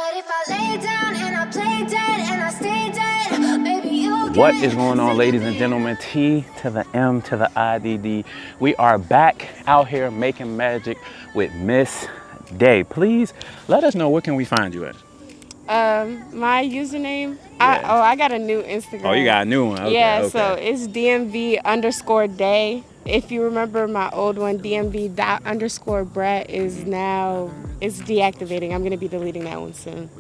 What if I lay down and I play dead and I stay dead? Baby, you What is going on, ladies and gentlemen? T to the M to the IDD. We are back out here making magic with Miss Day. Please let us know, where can we find you at? My username. Yeah. I got a new Instagram. Oh, you got a new one. Okay, yeah, okay. so it's DMV_day. If you remember my old one, DMV._Brett is now deactivating. I'm gonna be deleting that one soon.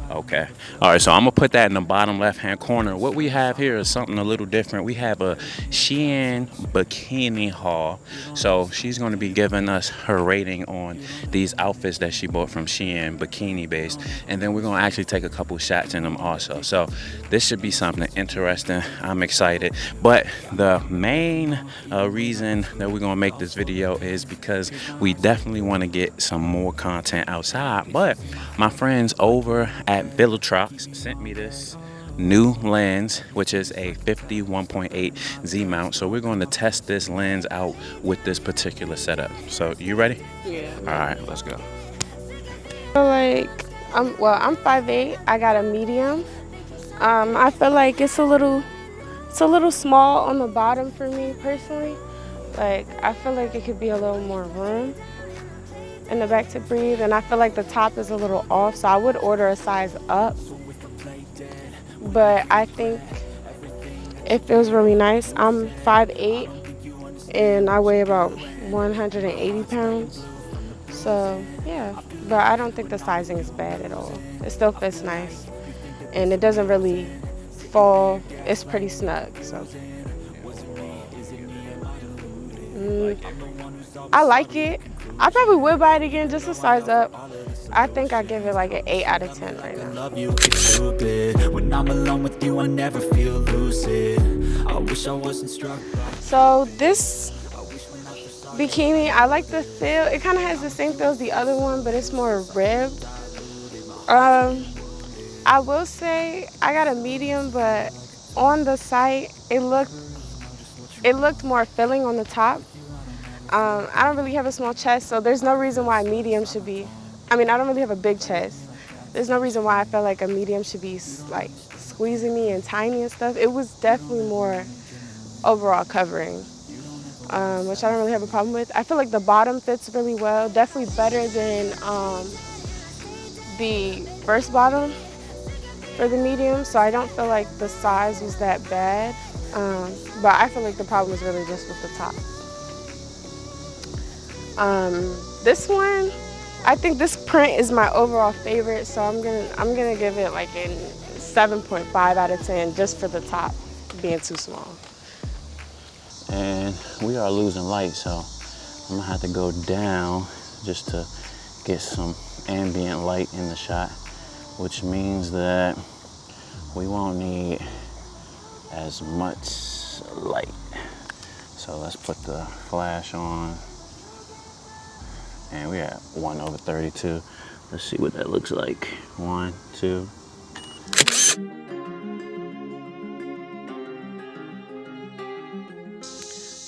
Okay. All right, so I'm gonna put that in the bottom left-hand corner. What we have here is something a little different. We have a Shein bikini haul. So she's gonna be giving us her rating on these outfits that she bought from Shein, bikini based. And then we're gonna actually take a couple shots in them also. So this should be something interesting. I'm excited. But the main reason that we're gonna make this video is because we definitely wanna get some more content outside. But my friends over at Viltrox sent me this new lens, which is a 51.8 Z mount. So we're going to test this lens out with this particular setup. So you ready? Yeah. All right, let's go. I'm 5'8". I got a medium. I feel like it's a little small on the bottom for me personally. Like, I feel like it could be a little more room in the back to breathe, and I feel like the top is a little off, so I would order a size up. But I think it feels really nice. I'm 5'8", and I weigh about 180 pounds. So yeah, but I don't think the sizing is bad at all. It still fits nice, and it doesn't really fall. It's pretty snug, so. I like it. I probably would buy it again just to size up. I think I give it like an 8 out of 10 right now. When I'm alone with you, I never feel lucid. I wish I wasn't struck. So this bikini, I like the feel. It kind of has the same feel as the other one, but it's more ribbed. I will say I got a medium, but on the site it looked more filling on the top. I don't really have a small chest, so there's no reason why a medium should be. I mean, I don't really have a big chest. There's no reason why I felt like a medium should be like squeezing me and tiny and stuff. It was definitely more overall covering, which I don't really have a problem with. I feel like the bottom fits really well, definitely better than the first bottom for the medium, so I don't feel like the size was that bad. But I feel like the problem was really just with the top. This one, I think this print is my overall favorite, so I'm gonna give it like a 7.5 out of 10 just for the top being too small. And we are losing light, so I'm gonna have to go down just to get some ambient light in the shot, which means that we won't need as much light. So let's put the flash on. And we at 1/32. Let's see what that looks like. 1, 2.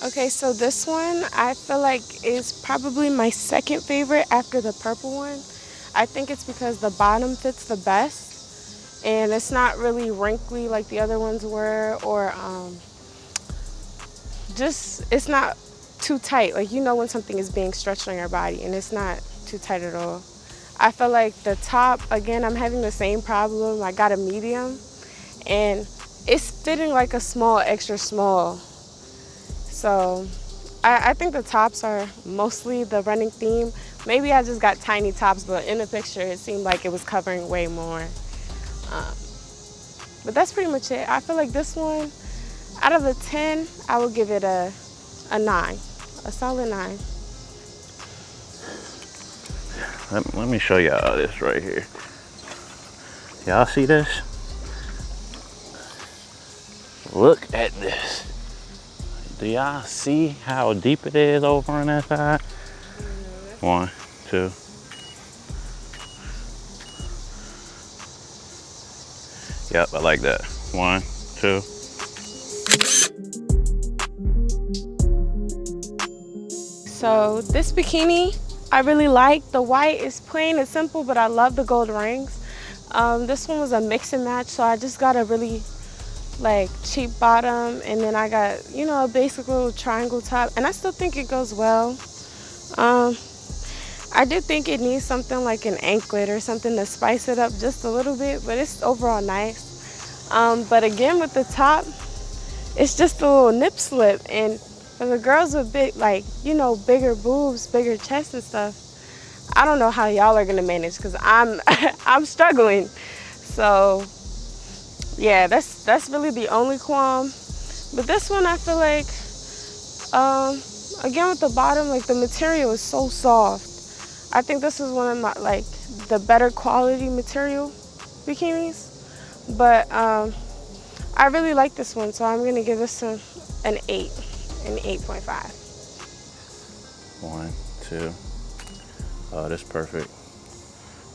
Okay, so this one I feel like is probably my second favorite after the purple one. I think it's because the bottom fits the best, and it's not really wrinkly like the other ones were, or it's not too tight. Like, you know when something is being stretched on your body, and it's not too tight at all. I feel like the top, again, I'm having the same problem. I got a medium, and it's fitting like a small, extra small. So I think the tops are mostly the running theme. Maybe I just got tiny tops, but in the picture it seemed like it was covering way more. But that's pretty much it. I feel like this one, out of the 10, I would give it a 9, a solid 9. Let me show y'all this right here. Y'all see this? Look at this. Do y'all see how deep it is over on that side? 1, 2. Yep, I like that. 1, 2. So this bikini, I really like. The white is plain and simple, but I love the gold rings. This one was a mix and match, so I just got a really like cheap bottom, and then I got, you know, a basic little triangle top, and I still think it goes well. I do think it needs something like an anklet or something to spice it up just a little bit, but it's overall nice. But again, with the top, it's just a little nip slip, and for the girls with big, like, you know, bigger boobs, bigger chests and stuff, I don't know how y'all are gonna manage, because I'm I'm struggling. So yeah, that's really the only qualm. But this one, I feel like, again with the bottom, like the material is so soft. I think this is one of my, like, the better quality material bikinis. But I really like this one, so I'm gonna give this an 8, an 8.5. 1, 2. Oh, that's perfect.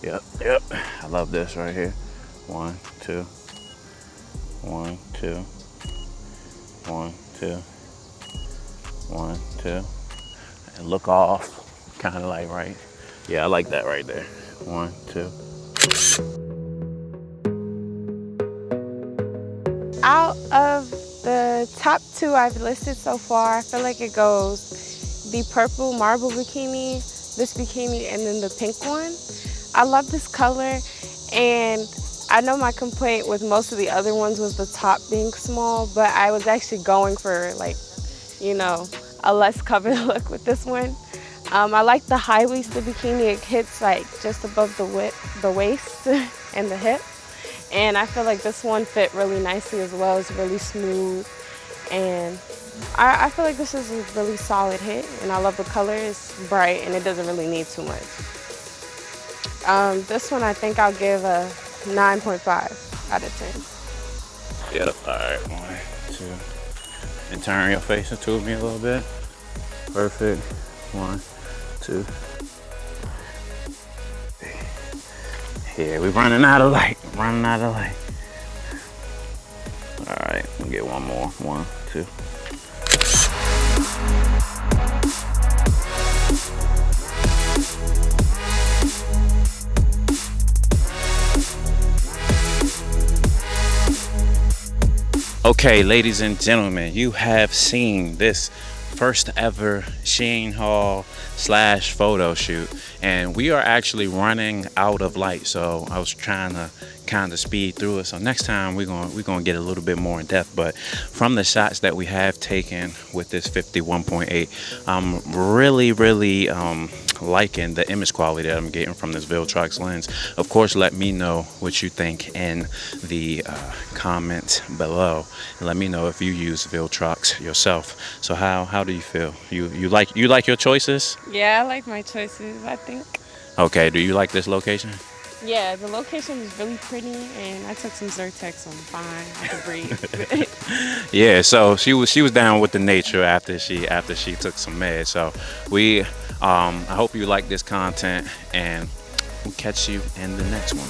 Yep. I love this right here. 1, 2. 1, 2. 1, 2. 1, 2. And look off, kind of like right. Yeah, I like that right there. 1, 2. Out of the top 2 I've listed so far, I feel like it goes the purple marble bikini, this bikini, and then the pink one. I love this color, and I know my complaint with most of the other ones was the top being small, but I was actually going for, like, you know, a less covered look with this one. I like the high-waisted bikini. It hits like just above the waist and the hip. And I feel like this one fit really nicely as well. It's really smooth. And I feel like this is a really solid hit. And I love the color. It's bright and it doesn't really need too much. This one I think I'll give a 9.5 out of 10. Yep, all right, 1, 2. And turn your face into me a little bit. Perfect. 1, 2. Yeah, we're running out of light. All right, we'll get one more. 1, 2. Okay, ladies and gentlemen, you have seen this first ever Shein haul / photo shoot, and we are actually running out of light, so I was trying to kind of speed through it. So next time we're gonna get a little bit more in depth. But from the shots that we have taken with this 51.8, I'm really liking the image quality that I'm getting from this Viltrox lens. Of course, let me know what you think in the comments below, and let me know if you use Viltrox yourself. So how do you feel? You like your choices? Yeah, I like my choices, I think. Okay, do you like this location? Yeah, the location is really pretty, and I took some Zyrtec, so I'm fine. I can breathe. Yeah, so she was down with the nature after she took some meds. So I hope you like this content, and we'll catch you in the next one.